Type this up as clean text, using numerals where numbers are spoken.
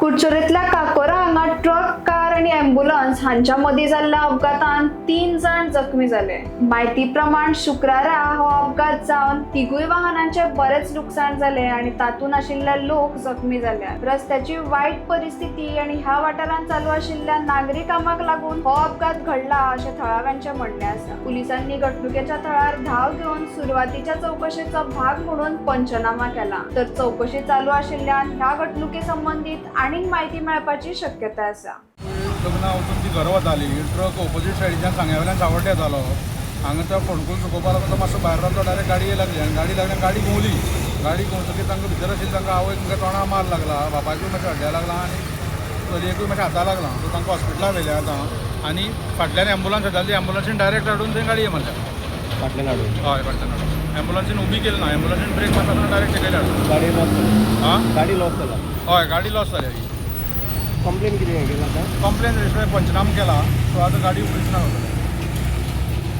कुडचरेंतल्या काकोरा हांगा truck, car आणि अँब्युलन्स हांच्या मदीं जाल्ल्या अपघातांत 3 जाण जखमी जाले। माहिती प्रमाण शुक्रारा हो अपघात जावन तिगूय वाहनांचे बरेच लुकसाण जाले आणि तातूंत आशिल्ले लोक जखमी जाल्या। रस्त्याची वाईट परिस्थिती आणि ह्या वाठारांत चालू आशिल्ल्या नागरी कामाक लागून हो अपघात घडला अशें थळाव्यांचे म्हणणे आसा। पुलिसांनी घडणुकेच्या थळार धाव घेवन सुरवातीच्या चौकशेचो भाग म्हणून पंचनामा केला, तर चौकशी चालू आशिल्ल्यान ह्या घडणुके संबंधित आनीक माहिती मेळपाची शक्यताय आसा। लग्ना वचून ती घरा वताली, ट्रक ऑपोजीट सायडीच्यान सांग्यावेल्यान सावड्डे येतालो। हांगा तो फोंडकूल चुकोवपा लागून तो मातसो भायर रावलो, डायरेक्ट गाडये लागली आनी गाडी लागल्यान गाडी घुंवली। गाडी घुंवतकीर तांकां भितर आशिल्ली तांकां आवयक तांकां तोंडां मार लागला, बापायकूय मातशें हड्ड्याक लागला आनी चलयेकूय मातशें हाताक लागला। सो तांकां हॉस्पिटलाक व्हेले आतां आनी फाटल्यान एम्बुलन्स येताली, ती एम्बुलन्सीन डायरेक्ट हाडून थंय गाडये मारल्या। फाटल्यान हाडून हय फाटल्यान हाडून एम्बुलन्सीन उबी केली ना, एम्बुलन्सीन ब्रेक मारता डायरेक्ट तेका हाडून गाडी लॉस जाली। हां गाडी लॉस जाला। हय गाडी लॉस जाली ही। कंप्लेन कितें केला आतां? कंप्लेन रजिस्टर पंचनामा केला, सो आतां गाडी उडीच ना.